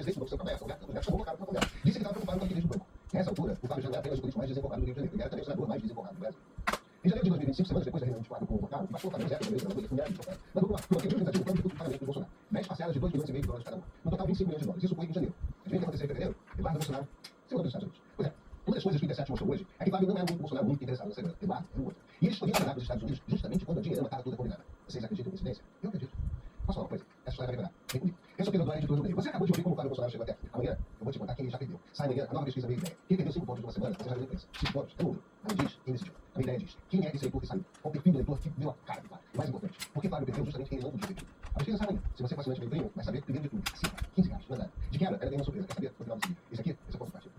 Facebook, seu cabeça, o gato chamou o cara para conversa. Disse que estava preocupado com a liquidez do banco. Nessa altura, o Fábio já não é apenas o político mais desenvolvido do Rio de Janeiro, ele era também o senador mais desenvolvido do Brasil. Em janeiro de 2025, semanas depois da reunião de quadro com o Vocal, o pastor Fábio José, da mesa da Mulher, mandou uma organizativa plano de pagamento do Bolsonaro. 10 parcelas de 2,5 milhões de dólares cada uma. No total, 25 milhões de dólares. Isso foi em janeiro. Adivinha o que aconteceu em fevereiro? Eduardo Bolsonaro se mudou dos Estados Unidos. Pois é. Uma das coisas que o Intercept mostrou hoje é que Fábio não era muito Bolsonaro muito interessado na segurança. Eduardo era o outro. E ele escolheu mandar para os Estados Unidos justamente quando a dinheirama estava toda combinada. Vocês acreditam em coincidência? Eu acredito. Posso falar uma coisa? Essa história vai virar. Vem comigo. Eu sou Pedro editor do meio. Você acabou de ouvir como o Fábio Bolsonaro chegou até aqui. Amanhã eu vou te contar quem ele já perdeu. Sai amanhã a nova pesquisa meio ideia. Quem perdeu 5 pontos numa semana, você já viu a imprensa. 5 pontos é número. Não diz quem decidiu. A minha ideia diz quem é esse leitor que saiu. Qual o perfil do leitor que deu a cara do Fábio. O mais importante. Porque Fábio perdeu justamente quem ele não podia ter. A pesquisa sai amanhã. Se você for assinante meio primo, vai saber primeiro de tudo. Assim, 15 reais. Não é nada. De quebra, ela tem uma surpresa. Quer saber? No final desse vídeo. Esse aqui, esse é o ponto prático.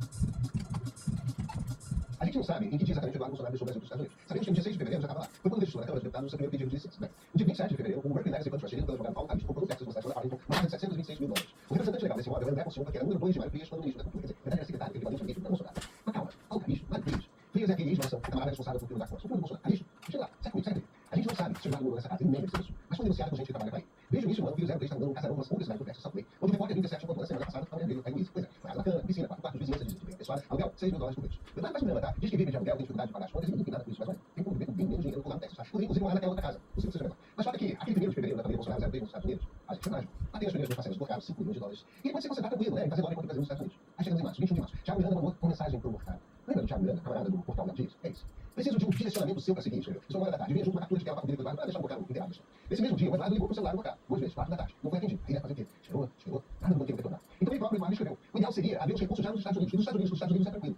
A gente não sabe em que dia exatamente o Eduardo Bolsonaro deixou o Brasil dos Estados Unidos. Sabemos que no dia 6 de fevereiro já estava lá. Foi quando ele registrou na Câmara dos Deputados o seu primeiro pedido de licença. Bem, no dia 27 de fevereiro, o Berkeley Legacy Fund Trust, pelo advogado Paulo Thaís, comprou no Texas, no estado da Arlington, uma casa de 726 mil dólares. O representante legal desse imóvel era o André Silva, que era número 2 de Mário Frias, quando ministro da Cultura. Quer dizer, verdade era secretário, equivalente a ministro do Bolsonaro. Mas calma, Paulo Thaís, Mário Frias. Frias é aquele ex-nação, o camarada responsável por pilotar a força. O do Bolsonaro. Isso, chega lá, segue comigo, segue. A gente não sabe se o Eduardo morou nessa casa, ele nem deve isso. Mas foi denunciado por gente que trabalha com ele. Desde o início do ano, o Filho 03 está dando um casarão numa universidade do Texas, South Lake, onde o repórter 37 contou na semana passada que a mulher dele caiu isso. Pois é, foi na cama, piscina, quarto, vizinhança de pessoal, aluguel, 6 mil dólares por mês. O Eduardo faz problema, tá? Diz que vive de aluguel, tem dificuldade de pagar as contas, ele não tem nada com isso, mas olha, tem como viver com bem menos dinheiro lá no Texas, tá? Inclusive morar naquela outra casa, o Silvio seja menor. Mas só que aquele primeiro de fevereiro da família Bolsonaro 03 nos Estados Unidos, a gente foi mágico. Até as primeiras parcelas bloquearam 5 milhões de dólares. E depois você concentrar tranquilo, né? Em fazer dólar enquanto o Brasil nos Estados Unidos. Aí chegamos em março, 21 de março. Thiago Miranda mandou uma mensagem pro Morfado. Lembra do Thiago Miranda, camarada do portal da Dias? É isso. Preciso de um direcionamento seu para seguir, escreveu. Isso é 1h da tarde. Vinha junto com uma captura de tela para poder Eduardo para deixar o Morfado inteirado. Nesse mesmo dia, o Eduardo ligou pro celular do Morfado. 2 vezes, 4 da tarde. Não foi atendido. Aí ele ia fazer o quê? Chegou. Nada do banqueiro retornar. Então ele próprio Eduardo escreveu. O ideal seria haver os recursos já nos Estados Unidos. E nos Estados Unidos é tranquilo.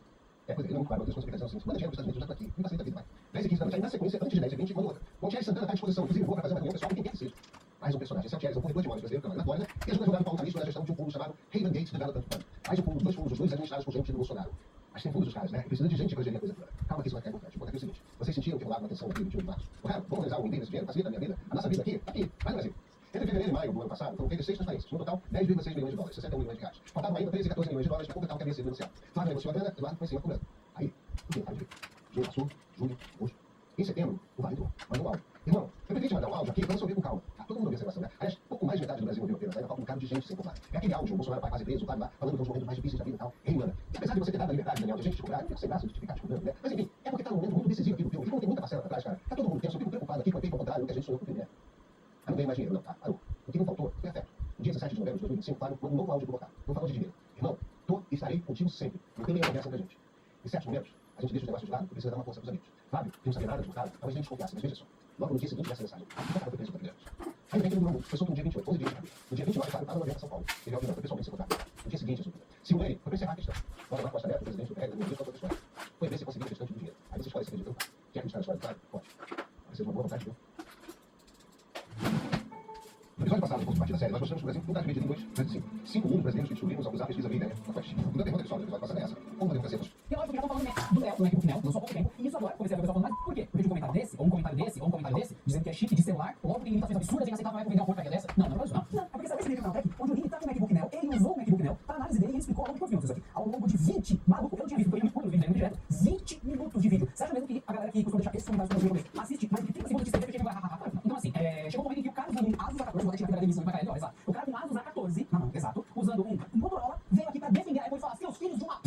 É, pois é, ele não claro, outras consequências assim. Manda dinheiro para os Estados Unidos, já estou aqui. Não facilita a vida, vai. 10 e 15 da noite. Aí na sequência, antes de 10 e 20, manda outra. O Thierry Santana está à disposição. Inclusive, vou para fazer uma reunião pessoal com quem quer que seja. Mais um personagem. Esse é o Thierry, é um corretor de imóveis brasileiro, que trabalha na Flórida, e ajuda a ajudar o Paulo Thaís na gestão de um fundo chamado Haven Gates Development Fund. Mais um fundo, dois fundos, os dois administrados por gente do Bolsonaro. Mas tem fundos dos caras, né? Precisa de gente para gerir a coisa toda. Calma que isso vai ficar importante. Vou contar aqui o seguinte. Vocês sentiram que rolava uma tensão aqui no 21 de março? Correto? Vamos analisar o envio desse dinheiro? Facilita a minha vida? A nossa vida aqui, vai no Brasil. Entre fevereiro e maio do ano passado, foram feitas 6 transferências. No total, 10,6 milhões de dólares, 61 milhões de reais. Faltavam ainda 13 e 14 milhões de dólares para completar o que havia sido negociado. Flávio negociou a grana, Eduardo foi em cima cobrando. Aí, o dinheiro direito. Junho passou, julho, agosto. Em setembro, o Vale entrou. Mandou um áudio. Irmão, eu preferi te mandar um áudio aqui para você ouvir com calma. Tá todo mundo ouviu essa gravação, né? Aliás, pouco mais de metade do Brasil ouviu apenas. Ainda falta um bocado de gente sem cobrar. É aquele áudio, o Bolsonaro vai quase preso, o Vale lá, falando que os momentos mais difíceis da vida e tal. Ei, mano, e apesar de você ter dado a liberdade, Daniel, de a gente te cobrar, eu fico sem graça de te ficar te cobrando, né? Mas enfim, é porque tá num momento muito decisivo aqui do filme. E como tem muita parcela pra trás, cara, tá todo mundo tenso. Eu fico preocupado aqui com o efeito contrário que a gente sonhou com o filme, né? Eu não ganhei mais dinheiro, não, tá? Parou. O que não faltou foi afeto. No dia 17 de novembro de 2025, Flávio mandou um novo áudio pro Botar. Não falou de dinheiro. Irmão, tô e estarei contigo sempre. Não tem nenhuma conversa entre a gente. Em certos momentos, a gente deixa os negócios de lado e precisa dar uma força pros amigos. Flávio, não sabia nada de Botar, talvez nem desconfiasse, mas veja só. Logo no dia seguinte dessa mensagem, a foi preso por brilhantes. Ainda bem que ele durou muito. Foi solto no dia 28, 11 dias de cadeia. No dia 29, Flávio estava no avião para São Paulo. Ele foi pessoalmente se encontrar. No dia seguinte, a surpresa. Segundo ele, foi para encerrar a questão. Logo na Costa Neto, o presidente do PEG, no dia todo pessoal. Foi ver se conseguiu o restante do dinheiro. Aí você escolhe se acredita ou não. Quer acreditar na história do Flávio? Pode. Vai ser uma boa vontade, viu? No episódio passado, do curso da série, nós mostramos que o Brasil não está dividido em dois, 5 mundos brasileiros que descobrimos ao usar a pesquisa Vida, né? Na Quest. Então a pergunta pessoal do episódio passado é essa. Como podemos fazer isso? E lógico que já estão falando do Léo, no Equipe Nel, não só há pouco tempo. E isso agora, comecei a ver o pessoal falando, mas por quê? Porque de um comentário desse, ou um comentário desse, ou um comentário desse, dizendo que é chip de celular, logo tem limitações absurdas e inaceitável vai vender uma porcaria dessa. Não, não é isso, não. Não, é porque sabe esse vídeo do Canaltech, onde o Lini estava no MacBook Nel, ele usou o MacBook Nel para análise dele e ele explicou ao longo de quantos minutos isso aqui? Ao longo de 20, maluco, eu não tinha visto, porque eu ia muito curto no vídeo, direto, 20 minutos de vídeo. Você acha mesmo que a galera que costuma deixar esses comentários no vídeo assiste mais de 30 segundos de cerveja que vai hahaha? Então assim, chegou um momento em que o cara usando um Asus A14, vou deixar aqui na demissão pra ele, ó, exato. O cara com um Asus A14 na mão, exato, usando um Motorola, veio aqui pra defender a Apple e falar, seus filhos de uma...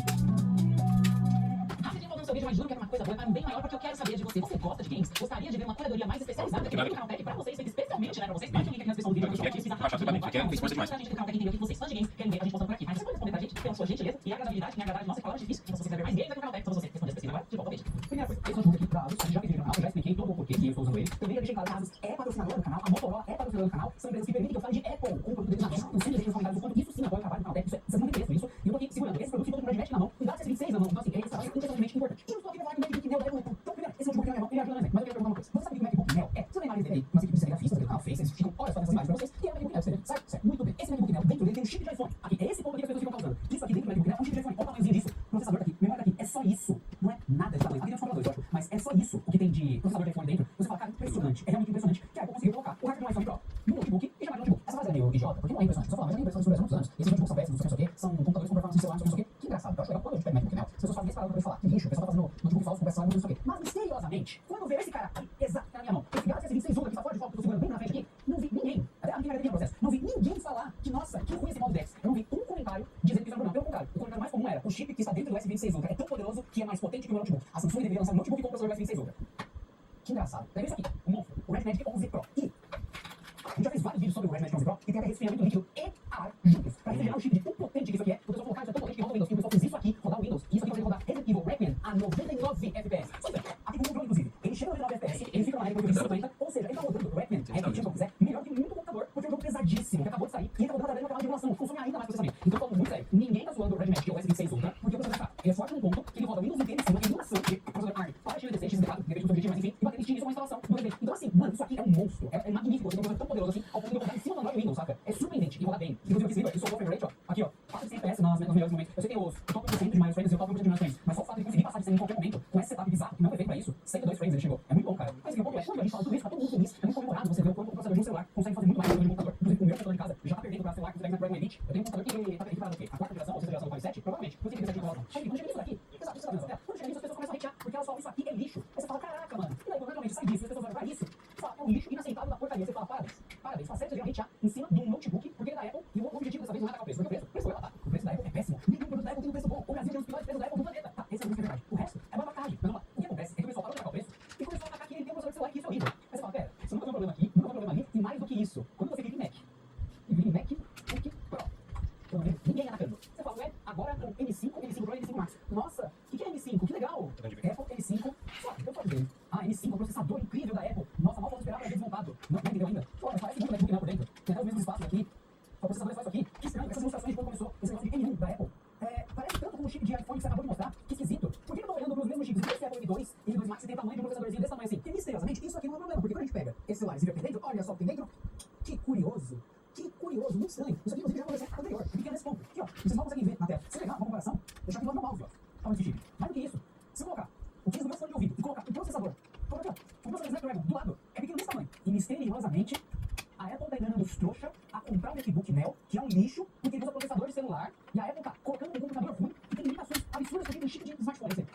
Rapidinho voltando no seu vídeo, mas juro que é uma coisa boa, é bem maior, porque eu quero saber de você. Você gosta de games? Gostaria de ver uma curadoria mais especializada aqui no Canaltech pra vocês, feita especialmente, né, pra vocês? Pode o link aqui na descrição do vídeo, pra gente baixar o porque é força demais. Pra gente do Canaltech entender o que vocês fãs de games querem ver a gente postando por aqui. Mas você pode responder pra gente pela sua gentileza e agradabilidade, minha agradabilidade, nossa, palavras difíceis. Então se você quiser ver mais games aqui no Canaltech, só você responder específico agora, de volta ao vídeo. Primeira coisa, esse notebook aqui pra Asus, a gente já fez vídeo no canal, eu já expliquei todo o porquê que eu estou usando ele. Também já deixei claro que a Asus é patrocinadora do canal, a Motorola é patrocinadora do canal, são empresas que permitem que eu fale de Apple com o produto deles na mão. Não sei deixei nos comentários o quanto isso sim apoia o trabalho do Canaltech, vocês não entendem isso. E eu tô aqui segurando esse produto que todo mundo mete na mão, e dá CS26 na mão. Então assim, esse trabalho é impressionantemente importante. E eu estou aqui pra falar que o MacBook Neo da Apple. Então primeiro, esse notebook na minha mão, ele ajuda na mas eu quero perguntar uma coisa. Você sabe que o MacBook Neo é? Você tem imagens dele aí, umas equipes de cinegrafistas do canal fez, eles ficam horas fazendo essas imagens pra vocês, e é o MacBook Neo, você vê, certo? Muito bem. Esse MacBook Neo, dentro dele tem um chip de iPhone. Aqui, é esse ponto aqui que as pessoas ficam causando. Isso aqui dentro do MacBook Neo é um chip de iPhone. Olha o tamanhozinho disso. Processador tá aqui, memória tá aqui. É só isso. Não é nada de tamanho. Aqui tem os computadores, lógico, mas é só isso o que tem de processador de iPhone dentro. Você fala, cara, impressionante. É realmente impressionante que a Apple conseguiu colocar o hardware do iPhone Pro no notebook e chamar de notebook. Essa frase é meio idiota, porque não é impressionante. Só falar, mas é impressionante sobre muitos anos. Esses notebooks são péssimos, não sei o quê, são computadores com performance de celular, não sei o quê. Que engraçado. Eu acho legal quando a gente pega MacBook Neo, as pessoas fazem esse parado pra falar. Que lixo, o pessoal tá fazendo notebook falso com celular, não sei o quê. Mas misteriosamente, quando veio esse cara aqui, exato, na minha mão, esse Galaxy S26 Ultra que tá fora de foco, que eu tô segurando bem na frente aqui, não vi ninguém, até a minha no processo, não vi ninguém falar que, nossa, que ruim esse modo Dex. Eu não vi um comentário chip que está dentro do USB 6 Ultra é tão poderoso que é mais potente que o meu notebook. A Samsung deveria lançar um notebook com processador USB 6 Ultra. Que engraçado. Daí isso aqui, o monstro, o Red Magic 11 Pro. E a gente já fez vários vídeos sobre o Red Magic 11 Pro e tem até resfriamento líquido e ar juntos. Pra refrigerar o chip de tão potente que isso aqui é, o pessoal colocar isso é tão potente que roda o Windows. E o pessoal fez isso aqui, rodar o Windows. E isso aqui vai rodar Resident Evil Requiem a 99 FPS. Só isso, aqui com o controle, inclusive. Ele chega a 99 FPS, ele fica na régua de 50, ou seja, ele tá rodando o Requiem, tipo quiser, melhor que muito computador, porque é um jogo pesadíssimo, que acabou de sair, e ele tá rodando através de uma camada de emulação, que consome ainda mais processamento. Então, falando muito sério, ninguém tá zoando o Red Magic OS 26 Ultra, porque o processador ele é forte num ponto que ele roda Windows NT em cima, emulação de processador ARM para XDC, XD4, depende do objetivo, mas enfim, e bater em uma instalação do Resident. Então, assim, mano, isso aqui é um monstro, é magnífico, você tem um processador tão poderoso assim, ao ponto de rodar em cima do Android Windows, saca? É surpreendente, e rodar bem. Inclusive, esse vídeo aqui, o frame rate, ó, aqui, ó, 400 FPS nos melhores momentos. Eu sei que tem os top 100 de mais frames e o top 1% de mais frames, mas só o fato de conseguir passar de 100 em qualquer momento, com esse setup bizarro, que não foi feito pra isso, 102 frames ele chegou. É muito bom, cara. Mas, enfim, o ponto é, quando a gente fala tudo isso, tá todo mundo feliz, é muito comemorado você ver o quanto o processador de um celular consegue fazer muito mais do que o computador. Inclusive, o meu computador de casa já tá perdendo pra celular que consegue Snapdragon Elite. Eu tenho um computador que tá equiparado o quê? A quarta geração, ou sexta geração do Core 7? Provavelmente. Não sei se ele vai Só que quando chega nisso daqui, exato, você tá vendo? Quando chega nisso, as pessoas começam a hatear, porque elas falam, isso aqui é lixo. Aí você fala, caraca, mano. E daí, quando realmente sai disso, as pessoas olham pra isso, você fala, é um lixo inaceitável da porcaria. Você fala, parabéns, parabéns. Fala sério, você vem hatear em cima de um notebook, porque ele é da Apple, e o objetivo dessa vez não é atacar o preço, porque o preço vai lá, tá? O preço da Apple é péssimo. Nenhum produto da Apple tem um preço bom. O Brasil tem um dos piores preços da Apple do planeta. Tá, esse é o verdade. O resto é babacagem. Mas vamos lá. O que acontece é que o pessoal parou de atacar o preço e começou a atacar que ele tem um processador de celular que isso é horrível. Aí você fala, pera, você nunca tem um problema aqui, nunca tem um problema ali, e mais do que isso, quando você clica em Mac, e vem MacBook Pro, eu não vejo ninguém atacando. Você fala, ué, agora com M5 Pro e M5 Max. Nossa, o que é M5? Que legal. Apple M5, só, eu falo dele. Ah, M5, processador incrível da Apple. Nossa, mal vamos esperar para ser desmontado. Não entendeu ainda? Pô, mas parece muito MacBook Air por dentro. Tem até o mesmo espaço aqui. O processador é só isso aqui. Que estranho, essas ilustrações de quando começou esse negócio de M1 da Apple. Parece tanto com o chip de iPhone que você acabou de mostrar. Que esquisito. Por que eu tô olhando pros mesmos chips? Por que esse Apple M2 e M2 Max tem tamanho de um processadorzinho desse tamanho assim? E misteriosamente, isso aqui não é problema. Porque quando a gente pega esse celular e vê aqui dentro, olha só o que tem dentro. Que curioso. Que curioso, muito estranho. Isso aqui inclusive já aconteceu na anterior. Aqui é nesse ponto. Aqui, ó. Vocês não conseguem ver na tela. Se pegar uma comparação, deixar aqui no meu mouse, ó. Tamanho desse chip. Mais do que isso. Se eu colocar o case do meu fone de ouvido e colocar o processador, coloca aqui, ó, o processador Snapdragon do lado, é pequeno desse tamanho. E misteriosamente, a Apple tá enganando os trouxa a comprar o MacBook Neo, que é um lixo, porque ele usa processador de celular, e a Apple tá colocando um computador ruim que tem limitações absurdas porque tem um chip de smartphone. Assim.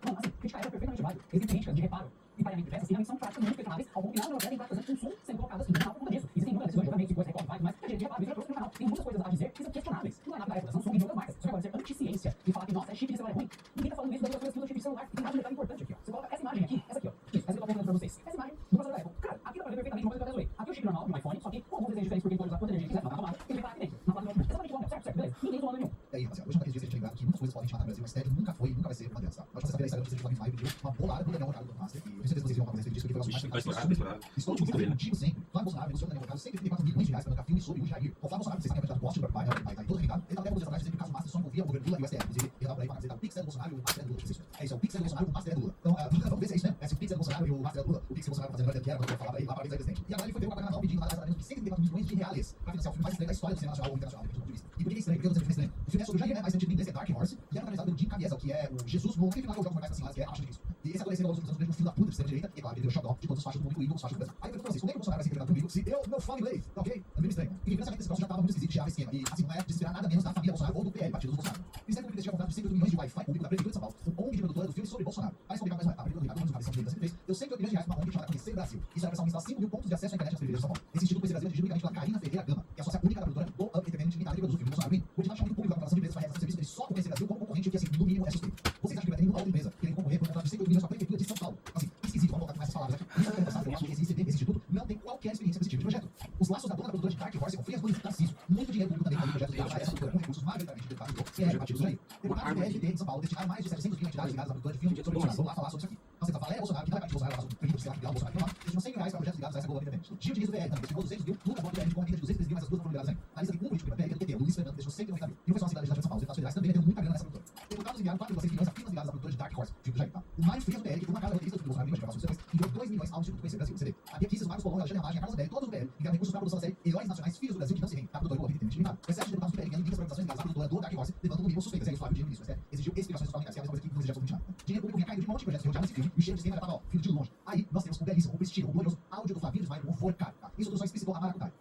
Não, assim, criticar a Apple é perfeitamente válido. Existem críticas de reparo e pareamento de peças que realmente são práticas muito questionáveis, ao ponto que não devem estar fazendo com som sendo colocadas em canal por conta disso. Existem muitas decisões de julgamento, coisas recordes, mas a gente repara, isso já trouxe no canal. Tem muitas coisas a dizer que são questionáveis. Não é nada da Apple, da Samsung e de outras marcas. Só que agora ser anti-ciência e falar que, nossa, é chip de celular é ruim. Ninguém tá falando isso das outras coisas que usam chip de celular. E tem mais um detalhe importante aqui, ó. Você coloca essa imagem aqui, essa aqui, ó. Isso, essa que eu tô mostrando pra vocês. Essa imagem do processador da Apple. Cara, aqui dá pra ver perfeitamente uma coisa que eu até zoei. Aqui é o chip normal de um iPhone, só que com alguns desenhos diferentes, porque ele pode usar quanta energia quiser, não na tomada, ele vai estar aqui dentro, na placa do notebook. Exatamente igual, certo, beleza. Ninguém zoando nenhum. E aí, rapaziada, hoje naqueles dias a gente lembrado que muitas coisas podem te matar no Brasil, mas TED nunca foi e nunca vai ser uma delas, tá? Nós vamos saber da Instagram, vocês de Live pediu uma bolada do Daniel Montalvo do Master, e eu tenho certeza que vocês viram uma conversa disso, porque foi o nosso mais estou muito bem, digo sempre, Flávio Bolsonaro negociou Daniel Montalvo 134 milhões de reais para bancar filme sobre o Jair. O Flávio Bolsonaro, vocês sabem que é poste do pai, tá todo regado, ele tá até alguns dias atrás dizendo que o caso Master só envolvia o governo Lula e o STF, inclusive, ele tava por aí pra dizer que o Pix é do Bolsonaro e o Master é do Lula, é isso, é o Pix é do Bolsonaro e o Master é do Lula. Então, vamos ver se é isso, né? É se o Pix é do Bolsonaro e o Master é do Lula, o Pix é do Bolsonaro fazendo agora que era, quando eu falava aí, lá para o presidente. E agora ele foi ter uma pagamento pedindo mais ou menos de 134 milhões de reais para financiar o filme mais estranho da história do cinema nacional ou internacional, depende do ponto de vista. E por que é estranho? Porque eu não sei o filme é estranho. O filme é sobre o Jair, né? Mais antigo desse Dark Horse, e é protagonizado pelo Jim Caviezel, que é o Jesus no final dos Jogos Mortais Assassinados, que é a Marcha de Cristo. E esse adolescente ao longo dos anos mesmo filho da puta de extrema direita, e claro, ele virou xodó de todos os fachos do mundo, incluindo os fachos do Brasil. Aí eu pergunto pra vocês, como é que o Bolsonaro vai ser interpretado comigo se eu não falo inglês? Tá ok? É meio estranho. E pensamento desse próximo já tava muito esquisito, já esse esquema. E assim, não é de esperar nada menos da família Bolsonaro ou do PL, partido do Bolsonaro. O Ministério Público tinha comprado 108 milhões de Wi-Fi público da Prefeitura de São Paulo, com ONG de produtora do filme sobre Bolsonaro. Parece complicar mais a Prefeitura do cabeção dele, fez, deu 108 milhões de reais para uma ONG chamada Conhecer Brasil. Isso era para instalar 5 mil pontos de acesso à internet nas periferias de São Paulo. Esse instituto Conhecer Brasil é dirigido unicamente pela Karina Ferreira Gama, que é a sócia única da produtora do Up Entertainment Limitada, que produz o filme Bolsonaro. O edital chama muito público a comparação de empresas para realizar serviço, ele só conhece o Brasil como concorrente, que assim, no mínimo é suspeito. Vocês acham que vai ter nenhuma outra empresa querendo concorrer por um contrato de 108 milhões com a Prefeitura de São Paulo? Assim, esquisito, vamos voltar com essas palavras aqui. Isso é passado, eu acho que esse instituto não tem qualquer experiência com esse tipo de projeto. Os laços da dona da produtora de Dark Horse confriam as coisas de Tarcísio. Muito dinheiro público também para o projeto de essa produtora, com recursos majoritariamente dedicados ao CR, partidos do Jair. Deputados do PLD de São Paulo destinaram mais de 700 mil entidades ligadas à produtora de filmes sobre Bolsonaro. Vamos lá falar sobre isso aqui. Então, você fala, Bolsonaro, que não é partido Bolsonaro, é o presidente do Senado, Bolsonaro, não, destinam 100 mil reais para projetos ligados a essa Globo Independente. Gil Diniz do PL também destinou 200 mil, Lucas Borges do PL com uma renda de 203 mil, mas as duas não foram liberadas ainda. Na lista tem um político do PL, que é do PT, o Luiz Fernando, deixou 190 mil. E não foi só a cidade legislativa de São Paulo, os deputados federais também metendo muita grana nessa produtora. Deputados enviaram 4,6 milhões a firmas ligadas à produtora de Dark Horse, filme do Jair, tá? O Mário Frias do PL, que foi uma casa roteirista do filme Bolsonaro, mas depois, enviou 2 milhões ao Instituto Conhecer Brasil, CD. A Bia Kicis, o Marcos Colombo, Alexandre Ramagem, a Carlos Belli, todos do PL, enviaram recursos para a produção da série Heróis Nacionais Filhos do Brasil, que não se rende, tá? Produtora do Ouvinte Limitado. Os 7 deputados do PL enviando linhas para organizações ligadas à produtora do Dark Horse, levando no mínimo suspeitas. Aí o Flávio Dino ministro, exigiu explicações dos parlamentares, que é a mesma coisa que não exige absolutamente nada. Dinheiro público recaindo de um monte de projetos que rodeavam esse filme, e o cheiro de cinema já tava, ó, filho de longe. Aí nós temos o belíssimo, o prestígio, o glorioso áudio do Flavinho Desmaio, o Forcar, tá? Isso tudo só explicitou a Maracutaia.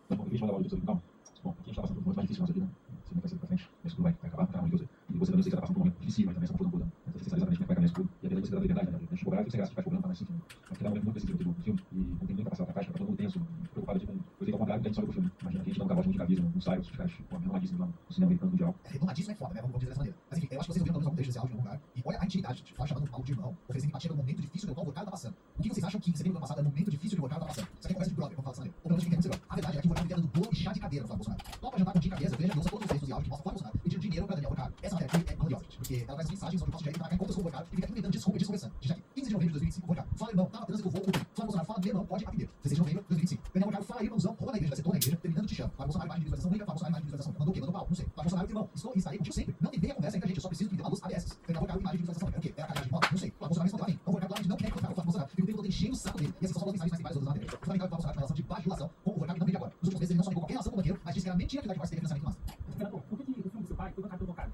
Bom, eu queria falar áudio sobre calma. Bom, aqui a gente está passando por um momento mais difícil na nossa vida, né? Você não vai ser pra frente, mas tudo vai acabar, tá? E você também, eu sei que você está passando por um momento difícil, mas também essa confusão toda. Então você sabe exatamente como é que vai caminhar isso tudo. E a verdade você dá a liberdade, né? A gente cobrar, sem graça, a gente vai cobrando, tá mais sentindo. Mas que dá um momento muito preciso do filme, e não tem nem pra passar pra caixa, tá todo mundo tenso, preocupado, tipo, eu sei que ao contrário, a gente só olha pro filme. Imagina que a gente dá um cavalo de cabeça, não sai, os caras, pô, renomadíssimos lá no cinema americano mundial. Renomadíssimo é foda, né? Vamos dizer dessa maneira. Mas enfim, eu acho que vocês ouviram talvez algum trecho desse áudio em algum lugar. E olha a intimidade, tipo, chamando algo de irmão, oferecendo empatia no momento difícil pelo qual o Vorkado tá passando. O que vocês acham que setembro do ano passado é o momento difícil que o Vorkado tá passando? Isso aqui é conversa de brother, vamos falar dessa maneira. Ou pelo menos quem tem a verdade é que o Vorkado vivia dando bolo e chá de cadeira no Flávio Bolsonaro. Topa jantar com Tim Cabeça, veja e ouça todos os textos e áudio que mostra o Flávio Bolsonaro pedindo dinheiro pra Daniel Vorkado. Essa matéria aqui é grandiosa, gente, porque ela traz mensagens onde o posso direito pra cá em contas com o Vorkado e fica inventando desculpa e desconversando. Gente, aqui, 15 de novembro de 2025, Vorkado. Fala, irmão, tava trânsito, eu vou, Flávio Bolsonaro fala, meu irmão, pode atender. 16 de novembro de 2025. Daniel Vorkado fala aí, irmãozão, rouba na igreja, vai ser toda na igreja, terminando te chamo. Flávio Bolsonaro, imagem de visualização, liga, Flávio Bolsonaro, imagem de visualização. Mandou o quê? Mandou pau? Não sei. Flávio Bolsonaro, irmão, estou e estarei contigo sempre. Não tem bem a conversa entre a gente, eu só preciso que me dê uma luz ABS. Daniel Vorkado, imagem de visualização. É o quê? É a cagada de moto? Não sei. Flávio Bolsonaro respondeu a mim. Então, Vorkado claramente não quer contar com o Flávio Bolsonaro. E o tempo todo enchendo o saco dele. E assim, só falou mensagens mais várias outras na matéria. Fundamental que o Flávio Bolsonaro tinha uma relação de bajulação com o Vorkado e não vende agora. Nos últimos meses ele não só negou qualquer relação com o banqueiro, mas disse que era mentira que o Dark Horse teve financiamento massa. Senador, por que o filme do seu pai foi tocado pelo Vorkado?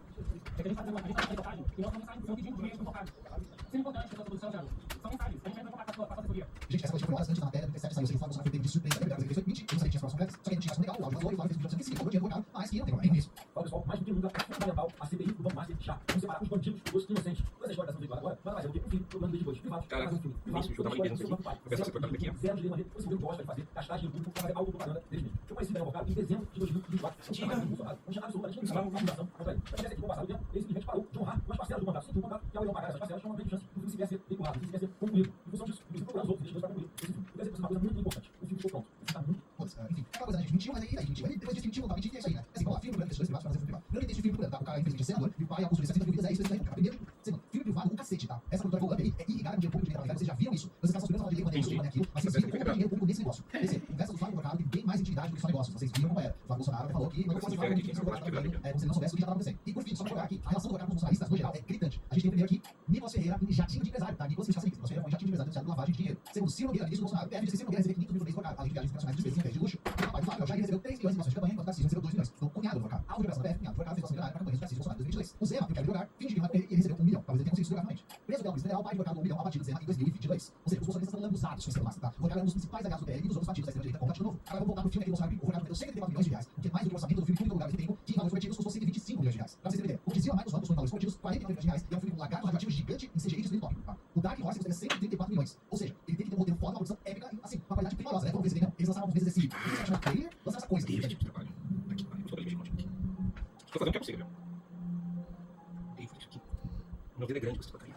É que a gente faz uma reportagem e mostra uma mensagem do seu pedindo dinheiro pro Vorkado. Isso é importante, pessoal da produção, senador. São mensagens. A gente vai trocar para a assessoria. Gente, essa notícia foi horas antes da matéria, no 37 saiu, sem o Flávio Bolsonaro foi pego de surpresa. É verdade, ele fez mentira. Eu não sabia que tinha as próximas só que a gente tinha legal, o áudio vazou e o Flávio fez pedido de 105, dinheiro do Vorkado, mas que não tem problema nisso. Fala pessoal, mais do que nunca é fundamental a CPI do Banco Master chá. Vamos separar os bandidos dos inocentes. Toda essa história está sendo veiculada agora, nada mais é do que um filme do plano de dois privados. Cara, fazer um filme privado, isso, eu tava mesmo aqui. Eu peço essa cortada daqui, ó. zero de maneira, esse governo gosta de fazer castagem público para fazer autopropaganda deles mesmos. Eu conheci Daniel Vorkado em dezembro de 2024. Não tinha mais nenhum Bolsonaro, não tinha absolutamente nenhuma fundação contra ele. Mas aqui, no passado tempo, ele simplesmente parou de honrar umas parcelas do contrato. Sentiu o contrato, que ao ele não pagar essas parcelas, não tem chance do filme sequer ser veiculado, do filme sequer ser concluído. Em função disso, inclusive procuramos outros investidores para concluir esse filme. Eu quero dizer uma coisa muito importante. O filme ficou pronto. O filme está muito Foda-se, enfim, aquela coisa, a gente mentiu, mas aí mentiu. Aí depois disso mentiu, não tá mentindo, e é isso aí, né? Assim, vamos lá, filme do investidores privados para fazer filme privado. Eu não entendi esse filme procurando, tá? O cara, infelizmente, é senador, e o pai, ao custo de 70 mil vidas, é isso aí, cara. Primeiro, segundo, filme privado, um cacete, tá? Essa produtora Colômbia aí é irrigada com dinheiro público de dinheiro. Vocês já viram isso? Vocês caras são os primeiros a falar de lei, maneira, isso, maneira, aquilo, mas vocês viram como dinheiro público nesse negócio. Esse, conversa do Flávio Vorkado tem bem mais intimidade do que só negócio. Vocês viram como era. O Flávio Bolsonaro até falou que não pode falar como se você não soubesse o que já estava acontecendo. E por fim, só pra jogar aqui, a relação do Vorkado com os bolsonaristas, no geral, é gritante. A gente tem primeiro aqui, Nicolas Ferreira, jatinho de empresário, tá? Nicolas Ferreira, Nicolas Ferreira, jatinho de empresário, denunciado por lavagem de dinheiro. Segundo Ciro Nogueira, ministro do Bolsonaro, PF disse que Ciro Nogueira recebeu 500 mil por mês do Vorkado, além de viagens internacionais de despesas em viagens de luxo. E o papai do Flávio, já recebeu 3 milhões em ações de campanha, enquanto Tarcísio recebeu 2 milhões. Então, cunhado do Vorkado. Alvo de operação da PF, cunhado do Vorkado fez ação milionária para campanhas de Tarcísio Bolsonaro em 2022. O Zema, que quer jogar, finge que não é com ele, e recebeu 1 milhão. Talvez ele tenha conseguido jogar realmente. Preso pela Polícia Federal, o pai de Vorkado 1 milhão abatido do Zema em 2022. Ou seja, os bolsonaristas estão lambuzados com esse massa, tá? O Vorkado é um dos principais aliados do PL e dos outros partidos da extrema-direita contra de novo. Agora vamos voltar no filme aqui do Bolsonaro, o Vorkado vendeu 134 milhões de reais, o que é mais do que o orçamento do filme público do lugar de tempo, que em valores coletivos custou 125 milhões de reais. Pra vocês entenderem, o que desvia mais dos bancos em valores coletivos, 49 milhões de reais, e é um filme com um lagarto radioativo gigante em CGI destruindo Tóquio, tá? O Dark Horse custa 134 milhões. Ou seja, ele tem que ter um roteiro foda, uma produção épica, assim, uma qualidade primorosa, né? Vamos ver se eles lançaram algumas vezes esse trailer, lançaram essa coisa. Deus, tipo de trabalho. Aqui, eu sou inteligente, não. Estou fazendo o que é possível. Devo isso aqui. Meu dedo é grande com essa porcaria.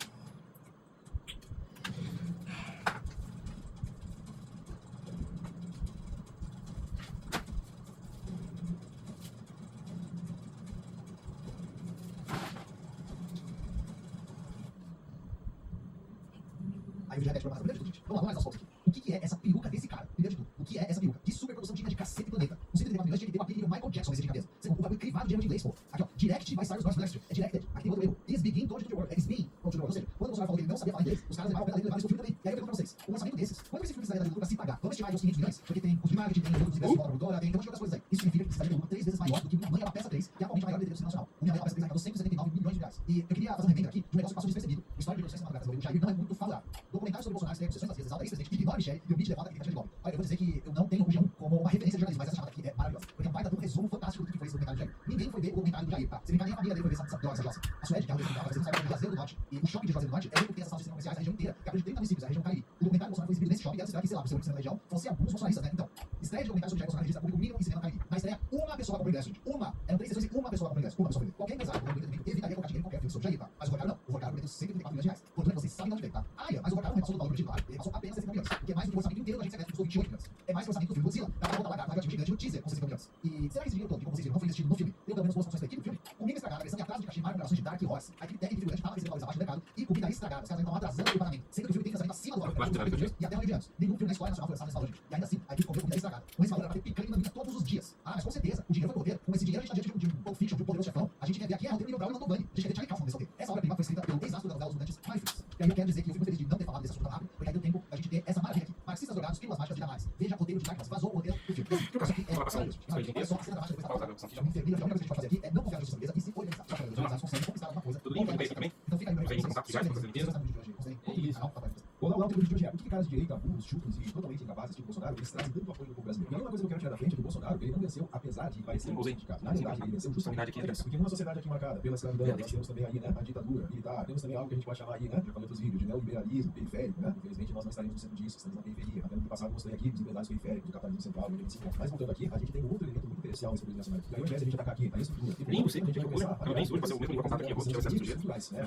Aí o já pra primeiro de tudo, gente. Vamos lá, vamos mais aos pontos aqui. O que é essa peruca desse cara? Primeiro de tudo, o que é essa peruca? Que superprodução digna de cacete do planeta. Os 134 milhões tinha que ter uma nível Michael Jackson nesse de cabeça. Segundo, o bagulho crivado de erro de inglês, pô. Aqui, ó. Direct by Cyrus North Blaster. É directed. Aqui tem outro erro. Is begin told to the world. É is being told to the world. Ou seja, quando o Bolsonaro falou que ele não sabia falar inglês, os caras levaram a pela dele e levaram isso pro filme também. E aí eu pergunto pra vocês, um orçamento desses, quanto esse filme precisaria dar de lucro pra se pagar? Vamos estimar aí uns 500 milhões? Porque tem custo de marketing, tem lucro dos ingressos de volta produtora, tem um monte de outras coisas aí. Isso significa que precisaria de lucro 3 vezes maior do que Minha Mãe é uma Peça 3, que é atualmente a maior bilheteria do cinema nacional. O Minha Mãe é uma Peça 3 arrecadou 179 milhões de reais. E eu queria fazer um remember aqui de um negócio que passou despercebido. O histórico de produção cinematográfica do Jair não é muito favorável. Documentário sobre o Bolsonaro tem sessões vazias, exalta ex-presidente, ignora Michele e omite levanta a crítica de golpe. Olha, eu vou dizer que eu não tenho o G1 como uma referência de jornalismo, mas essa chamada aqui é maravilhosa. Porque é um baita de um resumo fantástico do que foi esse documentário do Jair. Ninguém foi ver o documentário do Jair, tá? Se brincar, nem a família dele foi ver essa jossa. A Suede, que é a região que vai fazer um do Norte. E o shopping de Juazeiro do Norte é o que tem essas salas de cinema comerciais, a região inteira, que abre de 30 municípios, a região Cariri. O documentário do Bolsonaro foi exibido nesse shopping e ela esperava que, sei lá, por ser o cinema da região, fosse alguns bolsonaristas, né? Então, estreia de documentário sobre Jair Bolsonaro registra público mínimo em cinema Cariri. Na estreia, uma pessoa comprou ingresso, gente. Uma. Eram 3 sessões e uma pessoa comprou ingresso. Uma pessoa vendeu. Qualquer empresário, evitaria colocar dinheiro em qualquer filme sobre Jair, tá? Mas o Vorkado não. O Vorkado prometeu 134 milhões de reais. Portanto, vocês sabem de onde veio, tá? Ah, mas o Vorkado não repassou do valor do título, ele passou apenas 60 milhões. O que é mais do que o orçamento inteiro da agência secreta, que custou 28 milhões. É mais que o orçamento do filme Godzilla, da outra lagarta radioativa gigante no teaser, com 60 milhões. E será que esse dinheiro todo, que como vocês viram, não foi investido no filme? Deu pelo menos boas funções da equipe do filme? Comigo estragada, a versão de atraso de cachê, mais operações de Dark Horse. A equipe técnica e figurante estava recebendo valores abaixo do mercado e comida estragada. Os caras ainda estão atrasando o pagamento, sendo que o filme tem financiamento acima do valor e até 9 anos. Nenhum filme na história nacional foi lançado nesse valor, gente. E ainda assim, a equipe comeu comida estragada. Com esse valor era pra ter picanha na mídia todos os dias. Ah, mas com certeza, o dinheiro foi pro roteiro. Com esse dinheiro a gente tá diante de um Pulp Fiction, de um Poderoso Chefão. A gente quer ver aqui é roteiro Neil Brown e não Tom Bunny. A gente quer ver Charlie Kaufman nesse roteiro. Essa obra-prima foi escrita pelo ex-astro da novela Os Mutantes, Mike Fritz. E aí eu quero dizer que eu fico feliz de não ter falado desse assunto tão rápido, porque aí deu tempo da gente ter essa maravilha aqui. Marxistas drogados, pílulas mágicas de análise. Veja o roteiro de Dark Horse. Vazou o roteiro do filme. Isso aqui é maravilhoso. Olha só a cena da marcha depois da pauta. A única coisa que a gente pode fazer aqui é não confiar na justiça portuguesa e se organizar. Só que os organizados conseguem conquistar alguma coisa. Tudo bem, tudo bem também. Então fica aí o meu Vem em contato já, fazer limpeza. Olá, olá, o vídeo de hoje é por que caras de direita, burros, chucros e totalmente incapazes, tipo Bolsonaro, eles trazem tanto apoio do povo brasileiro. E a única coisa que eu quero tirar da frente é que Bolsonaro, ele não venceu, apesar de parecer um sindicato. Na realidade, ele venceu justamente aqui, por isso. Porque numa sociedade aqui marcada pela escravidão, nós temos também aí, né, a ditadura militar, temos também algo que a gente pode chamar aí, né, já falei outros vídeos, de neoliberalismo periférico, né? Infelizmente, nós não estaremos no centro disso, estamos na periferia. Até no passado, eu mostrei aqui os empresários periféricos, do capitalismo central, onde ele se encontra. Mas voltando aqui, a gente tem um outro elemento muito especial nesse período nacional. E aí, ao invés de a gente atacar aqui a estrutura, Lindo, sim, loucura. Bem sujo, fazer o mesmo contato aqui, eu vou tirar esse sujeito.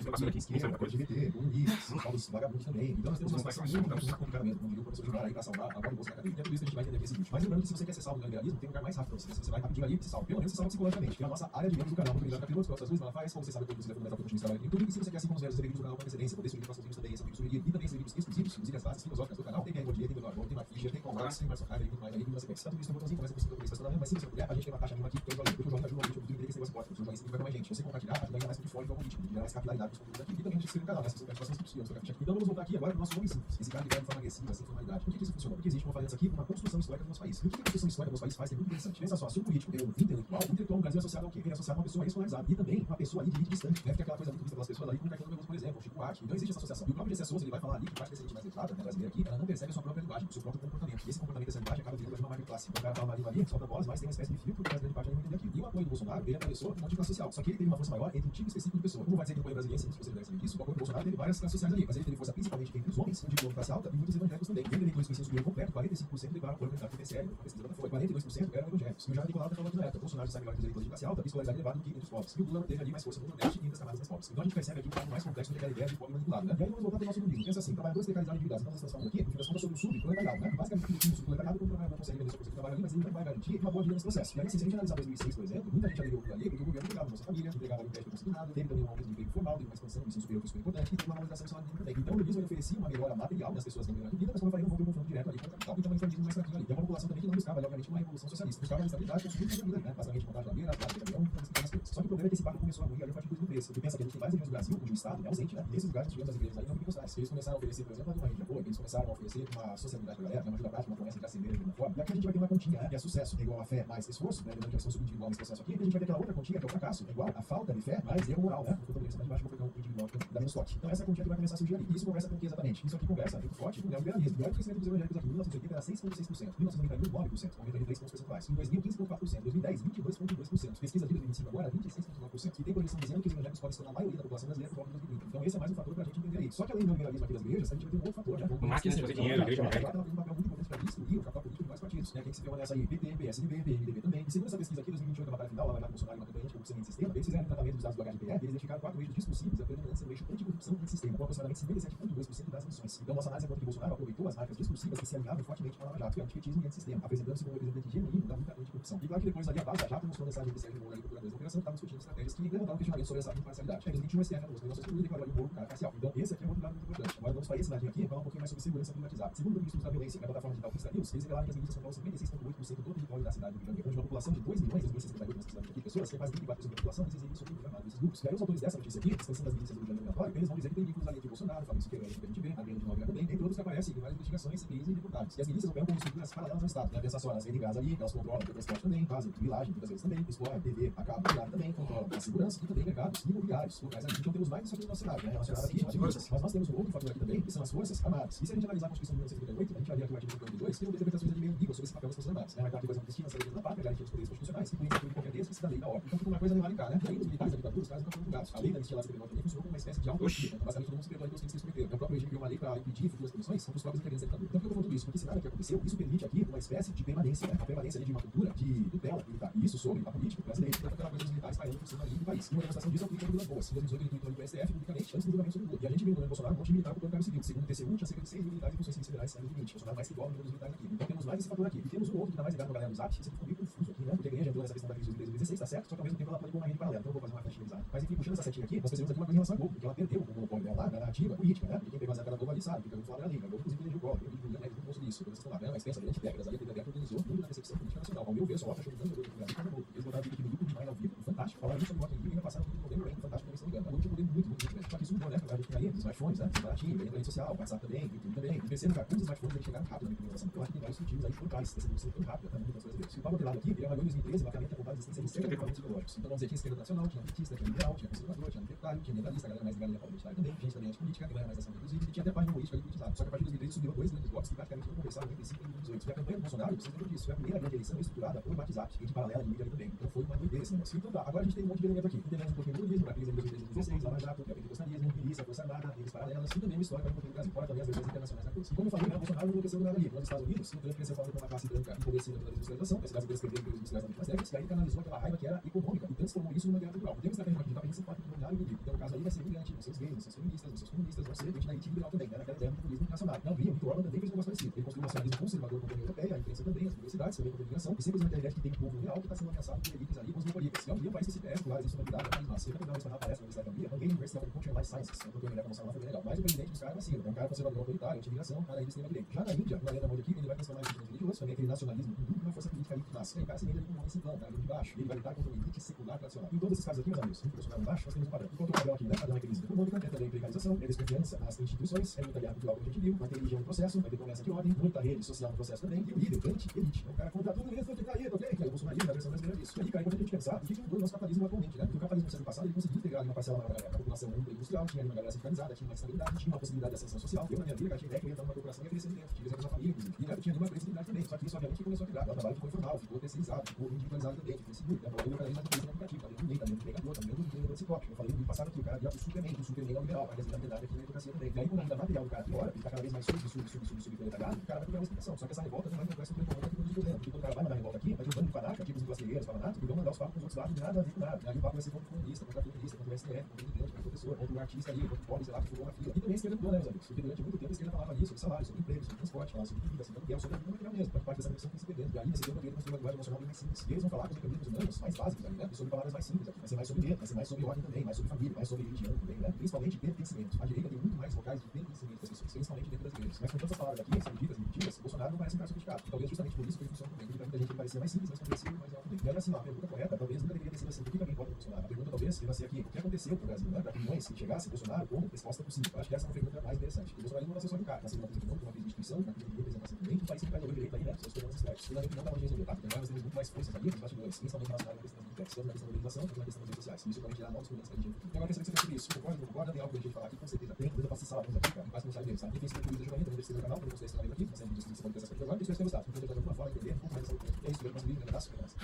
Passando aqui, LGBT, comunistas, os vagabundos também. Então, nós temos uma situação muito complicadamente, como diria o professor Gilmar aí, para salvar a voz do Bolsa na cadeia. E é tudo isso que a gente vai entender aqui é o seguinte. Mas lembrando que se você quer ser salvo do neoliberalismo, tem um lugar mais rápido pra você. Se você vai rapidinho ali, se salva. Pelo menos se salva psicologicamente. Que é a nossa área de membros do canal. Muito obrigado, capítulo, pelas suas luzes, faz, como você sabe, quando você é fundamental para continuar trabalhando no YouTube. E se você quer, assim como os velhos, você vídeos do canal com antecedência, poder subir próximos vídeos também, esse vídeo subiria. E também esses vídeos exclusivos, inclusive as bases filosóficas do canal. Tem quem tem do Nordor, tem uma ficha, tem contatos, tem mais socada, tem mais aí, você pensa. Tanto isso no botãozinho, começa por 5 mas se você puder, a gente tem uma taxa mínima aqui, que é o valor. Porque o jornal ajuda muito, o esse negócio pode, o jornalista vai com mais gente. Se você compartilhar, ajuda ainda mais para que fora do algoritmo, gerar mais capilaridade dos conteúdos aqui. E também a gente inscreve no canal, né? Se você quer as próximas inscrições, então vamos voltar aqui agora para o nosso nome simples. Esse cara que vai de forma agressiva, sem formalidade. Por que isso funciona? Porque existe, como eu falei antes aqui, uma construção histórica do nosso país. E o que a construção histórica do nosso país faz é muito interessante. Pensa só, se o político tem um intelectual, o intelectual no Brasil é associado ao quê? É associado a uma pessoa escolarizada. E também uma pessoa ali de elite distante. Deve ter aquela coisa muito vista pelas pessoas ali, como o Caetano Veloso, por exemplo, o Chico Buarque. Então existe essa associação. E o próprio Gessé Souza, ele vai falar ali que parte dessa elite mais letrada, né, brasileira aqui, ela não percebe a sua própria linguagem, o seu próprio comportamento. E esse comportamento dessa linguagem acaba virando uma marca clássica. Então o cara fala uma língua ali, solta a voz, mas tem uma espécie de filtro que a grande parte não entende aquilo. E o apoio do Bolsonaro, ele atravessou um monte de classe social. Só que ele teve uma força maior entre um tipo específico de pessoa. Como vai dizer que o apoio brasileiro, se você deve saber disso, o apoio do Bolsonaro teve várias classes sociais ali, mas ele teve força principalmente entre os homens, de classe alta, e muitos evangélicos também. Entre eleitores com ensino superior completo, 45% levaram apoio militar do PSL, a pesquisa da Folha. 42% eram evangélicos. E o Jair Nicolau falou na época, Bolsonaro sai melhor que os eleitores de classe alta, escolaridade elevada do que entre os pobres. E o Lula teve ali mais força no Nordeste e entre as camadas mais pobres. Então a gente percebe aqui um quadro mais complexo do que a ideia de pobre manipulado, né? E aí vamos voltar para o nosso domingo. Pensa assim, trabalhadores precarizados e endividados. Então nós estamos falando aqui, no fim das contas, sobre o subproletariado, né? Basicamente, o subproletariado, como o trabalhador consegue vender seu trabalho ali, mas ele não vai garantir uma boa vida nesse processo. E aí, se a gente analisar 2006, por exemplo, muita gente aderiu ali, porque o governo pegava a Bolsa Família, entregava ali o crédito consignado, teve também um aumento de emprego formal, teve uma expansão do ensino superior, que foi super importante, e teve uma valorização do salário mínimo também. Então, o lulismo oferecia uma melhora material das pessoas que ganham de vida, mas como eu falei, não vão ter um confronto direto ali com o capital. Então, o influencialismo mais fraquinho ali. E é uma população também que não buscava, obviamente, uma revolução socialista. Buscava uma estabilidade, construir uma vida, né? Basicamente, montar geladeira, fábrica de avião, as coisas. Só que o problema é que esse papo começou a ruir ali a partir de 2013. Porque pensa que a gente tem várias regiões do Brasil, onde o Estado é ausente, né? E nesses lugares, nós tivemos as igrejas aí não pentecostais. Eles começaram a oferecer, por exemplo, uma rede de apoio, eles começaram a oferecer uma sociabilidade pra galera, uma ajuda prática, uma promessa de ascender de uma forma. E aqui a gente vai ter uma continha, né? Que é sucesso, é igual a fé mais esforço, né? Lembrando que é ação subindividual nesse processo aqui. E a gente vai ter aquela outra continha, que é o fracasso, é igual a falta de fé mais erro moral, né? Eu tô mais de baixo, vou pegar um individual que dá menos toque. Então essa continha que vai começar a surgir ali. E isso conversa com o que exatamente? Isso aqui conversa muito forte com o neoliberalismo. E olha o crescimento dos evangélicos aqui. Em 1980 era 6,6%, 1991, 9%, aumento de 3 pontos percentuais. Em 2000, 15,4%, 2010, 22,2%. Pesquisa de 2025 agora, 26,9%. E tem projeção dizendo que os evangélicos podem se tornar a maioria da população brasileira por volta de 2030. Então esse é mais um fator pra gente entender aí. Só que além do neoliberalismo aqui das igrejas, a gente vai ter um outro fator, né? Máquinas de fazer dinheiro, igreja evangélica. Ela tem um papel muito importante para destruir o capital político de vários partidos. Quem se ferrou nessa aí? PT, PSDB, PMDB também. E segundo essa pesquisa aqui, 2028, a batalha final, lá vai lá com o Bolsonaro e uma campanha anticorrupção em sistema, eles fizeram um tratamento dos dados do HGPE, eles identificaram 4 eixos discussíveis, a predominância do eixo anticorrupção em sistema, com aproximadamente 57,2% das missões. Então, nossa análise é quanto que Bolsonaro aproveitou as marcas discursivas que se alinhavam fortemente com a Lava Jato, que é o antipetismo e antissistema, apresentando-se como representante genuíno da luta anticorrupção. E claro que depois ali a base da Jato mostrou mensagem de Sérgio Moro e procuradores da operação, estavam discutindo estratégias que levantavam questionamento sobre essa imparcialidade. Em 2021, o STF anunciou que o declarou ali um bolo cara parcial. Então, esse aqui é outro lado muito importante. Agora vamos para esse ladinho aqui, falar um pouquinho mais sobre segurança privatizada. Segundo o ministro da Violência, na plataforma digital Cristã News, eles revelaram que as milícias controlam 56,8% do território da cidade do Rio de Janeiro, onde uma população de 2.258.000 aqui pessoas, que é quase 24% da população, eles exigem sobre esses grupos. E aí os autores dessa notícia aqui, expansão das milícias do Rio de Janeiro, eles vão dizer que tem vínculos ali de Bolsonaro, Fabrício Queiroz, que a gente vê, a Adriana de Nóbrega também, entre outros que aparecem em várias investigações, CPIs e deputados. E as milícias operam como estruturas paralelas ao Estado, né? Pensa só, nas redes de gás ali, elas controlam o transporte também, fazem milagem, muitas vezes também, exploram TV, acaba, também controlam a segurança e também mercados imobiliários, locais ali. Então temos mais isso aqui no nosso cenário, né? Relacionado aqui às milícias. Mas nós temos um outro fator aqui também, que são as forças armadas. E se a gente analisar a Constituição de 1988, a gente vai ver aqui o artigo 52, tem uma interpretações ali meio ambíguas sobre esse papel das forças armadas, né? Vai estar aqui, por exemplo, Cristina, saúde da pátria, garantia dos poderes constitucionais, incluindo a qualquer desses da lei da ordem. Então fica uma coisa meio cá, né? E aí os militares da ditadura, os caras não foram julgados. A lei da anistia lá também funcionou como uma espécie de autonomia. Então, basicamente, todo mundo se perdoa pelos crimes que eles cometeram. Então, o próprio regime criou uma lei para impedir futuras punições contra os próprios integrantes da ditadura. Então, por que eu tô falando isso? Porque esse nada que aconteceu, isso permite aqui uma espécie de permanência, né? A permanência ali de uma cultura de tutela militar. E isso sobre a política brasileira. Então, aquela coisa dos militares pairando por cima ali do país. E uma demonstração disso é o política de boas. Em 2018, ele tweetou ali pro STF publicamente antes do julgamento sobre o Lula. E a gente viu no governo Bolsonaro um monte de militar ocupando cargo civil. Segundo o TCU, tinha cerca de 6 mil militares e funções civis federais saindo do limite. Bolsonaro mais que igual ao número dos militares aqui. Então, temos mais esse fator aqui. E temos um outro que tá mais ligado com a galera do Zap, isso aqui ficou meio confuso aqui, né? Porque a igreja entrou nessa questão da crise de 2016, tá certo? Só que ao mesmo tempo ela pode pôr uma rede paralela. Então, eu vou fazer uma festinha bizarra. Mas enfim, puxando essa setinha aqui, nós percebemos aqui uma coisa em relação a Globo, porque ela perdeu o monopólio dela lá na narrativa política, né? Porque quem pegou a época da Globo ali sabe, que pegou o Flávio ali, a Globo inclusive elegeu o Collor, eu digo, né? Muito bom sobre isso, todas essas palavras, né? Mas pensa, durante décadas ali, a TV aberta organizou muito na percepção política nacional. Ao meu ver, só acho que o Brasil porque eles botaram vídeo aqui no YouTube de mais ao vivo, fantástico. falar sobre o Rock in Rio e ainda passaram por um modelo bem fantástico, se não me engano. Agora, um modelo muito grande. Só que isso mudou, né? A gente tem aí smartphones, né? Baratinho, veio a rede social, WhatsApp também, YouTube também. E terceiro lugar, os smartphones eles chegaram rápido na implementação. Eu acho que tem vários motivos aí brutais dessa evolução tão rápida também das brasileiros. Se o Pablo Telado aqui, ele avaliou em 2013 uma ferramenta com base em existência de 7 equipamentos ideológicos. Então, vamos dizer, tinha esquerda nacional, tinha petista, tinha liberal, tinha conservador, tinha libertário, tinha ambientalista, a galera mais ligada à pauta identitária também, gente também antipolítica, a galera mais ação inclusive, e tinha até página política ali politizada. Só que a partir de 2013 subiu dois grandes blocos que praticamente não conversaram entre si em 2018. Foi a campanha do Bolsonaro, vocês lembram disso, foi a primeira grande eleição estruturada por WhatsApp, e de paralela de mídia ali também. Então foi uma doideira esse negócio. Então tá, agora a gente tem um monte de elemento aqui. Entendemos um pouquinho do turismo, a crise de 2016, Lava Jato, a pentecostalismo, milícia, Força Armada, redes paralelas, e também uma história para um pouquinho do Brasil fora, também as versões internacionais da coisa. E como eu falei, né, o Bolsonaro não aconteceu nada ali. Nos Estados Unidos, o Trump cresceu falando com uma classe branca empobrecida pela desindustrialização, as cidades brasileiras perderam pelos industriais nas últimas décadas, e aí canalizou aquela raiva que era econômica e transformou isso numa guerra cultural. Tem uma estratégia aqui, tá pensando forte no dominário do Então o caso aí vai ser brilhante, os seus gays, os seus feministas, os seus comunistas, vão ser gente da elite liberal também, né, naquela ideia do populismo internacional. Não havia, o Orban também fez um negócio parecido. Ele construiu um nacionalismo conservador com a União Europeia, a imprensa também, as universidades, também com a imigração, e simplesmente a ideia de que tem um povo real que está sendo ameaçado por elites ali, cosmopolitas. E um país que se perde, claro, existe uma unidade, mas nossa, sempre que uma palestra na Universidade da Hungria, Hungarian University of Agriculture and Life Sciences, eu tô na promoção lá, foi bem legal. Mas o presidente dos caras é assim, é um cara conservador autoritário, anti-imigração, cara aí de extrema direita. Já na Índia, o Narendra Modi aqui, ele vai transformar isso em religioso, também aquele nacionalismo hindu, uma força política aí que nasce. E aí, cara, se mete ali com um homem simplão, cara, de baixo, ele vai lutar contra uma elite secular tradicional. Em todos esses casos aqui, meus amigos, Bolsonaro embaixo, nós temos um padrão. Enquanto o padrão aqui, né, padrão é crise econômica, é também precarização, é desconfiança nas instituições, é muita guerra cultural que a gente viu, vai ter religião no processo, vai ter promessa de ordem, muita rede social no processo também, e o líder, anti-elite. É um cara contra tudo mesmo, vai ficar aí, ok? Que é o bolsonarismo, a versão brasileira disso. E aí, cara, é importante a gente pensar o que mudou o nosso capitalismo atualmente, né? Porque o capitalismo no século passado, ele conseguiu integrar ali uma parcela maior da população industrial, tinha ali uma galera centralizada, tinha uma estabilidade, tinha uma possibilidade de ascensão social. Eu, na minha vida, cara, tinha ideia que eu ia entrar numa corporação e ia crescer dentro, tinha exemplo na família, inclusive. E tinha ali uma flexibilidade também, só que isso, obviamente, começou a quebrar. O trabalho ficou informal, ficou terceirizado, ficou individualizado também, ficou seguro. Eu falei, o cara mais no aplicativo, tá dentro do meio, tá dentro do empregador, tá dentro do vendedor de ciclope. Eu falei, no passado aqui, o cara via o Superman é o liberal, mas a verdade aqui na advocacia também. E aí, quando a vida material do cara piora, ele tá cada vez mais subproletariado, o cara vai procurar uma explicação. Só que essa revolta não vai encontrar esse momento aqui quando problema. Porque quando o cara vai mandar revolta aqui, vai ter um bando de fanáticos, tipo os brasileiros, falanáticos, e vão mandar os papos com os outros lados, de nada a ver com nada. Aí o papo vai ser contra o comunista, contra a feminista, contra o STF, contra o imigrante, contra o professor, contra o artista ali, contra o pobre, sei lá, que furou uma fila. E também a esquerda mudou, né, meus amigos? Porque durante muito tempo a esquerda falava nisso, sobre salário, sobre emprego, sobre transporte, falava sobre comida, sobre aluguel, sobre a vida material mesmo, faz parte dessa versão que se perdendo. E aí, nesse tempo, a direita construiu uma linguagem emocional bem mais simples. E eles vão falar com os mecanismos humanos mais básicos ali, né? E sobre palavras mais simples aqui. Vai ser mais sobre medo, vai ser mais sobre ordem também, mais sobre família, mais sobre religião também, né? Principalmente pertencimento. A direita tem muito mais vocais de pertencimento das pessoas, principalmente dentro das igrejas. Mas com todas as palavras aqui, sendo ditas e repetidas, o Bolsonaro não parece um cara sofisticado. E talvez justamente por isso que ele funciona também. Porque pra muita gente ele parecia mais simples, mais compreensível, mais alto também. E olha assim, ó, a pergunta correta talvez nunca deveria ter sido assim, por que alguém vota no Bolsonaro? A pergunta talvez deva ser aqui, o que aconteceu com o Brasil, né? Para que milhões que chegasse Bolsonaro como resposta possível. Eu acho que essa é uma pergunta mais interessante. O Bolsonaro não nasceu só de cara, nasceu de uma crise econômica, uma crise de instituição, uma crise de representação também. Um país que faz o direito aí, né? Seus problemas históricos. E na minha opinião, dá uma resolver, tá? Porque nós temos muito mais forças ali nos bastidores, principalmente relacionadas à questão do index, tanto na questão da legislação quanto na questão das redes sociais. E isso realmente gerar novos problemas pra gente. E agora eu quero saber se você pensa sobre isso. Concorda, não concorda? Tem algo pra gente falar aqui, com certeza tem. Depois eu passo essa sala aqui, cara, e quase não sai deles, tá? Quem fez esse vídeo também, também deve no canal, para vocês estarem aqui, mas sempre disse que você pode ter essa coisa agora. E espero que tenham gostado. Então, eu tô de alguma forma entender um pouco mais dessa coisa. É isso, eu próximo vídeo, um abraço, até mais.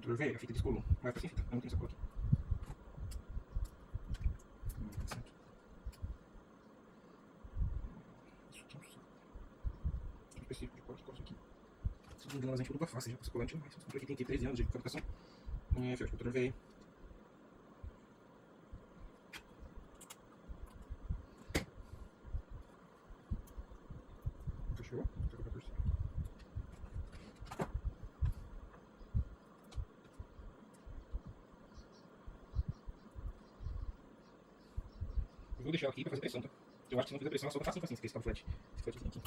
Computador velho, a fita descolou. Vai pra sem fita, eu não tenho essa cola aqui. Certo. Isso aqui é um saco. Tem específico de corte, corte aqui. Se não me engano, mas a gente tudo fácil, já passou colante demais. Esse computador aqui tem 13 anos de fabricação. É, filho, computador velho. Fechou? Tá com 14. Eu vou deixar aqui pra fazer pressão, tá? Eu acho que se não fizer pressão, ela solta fácil, esse cabo flat. Esse flatzinho aqui.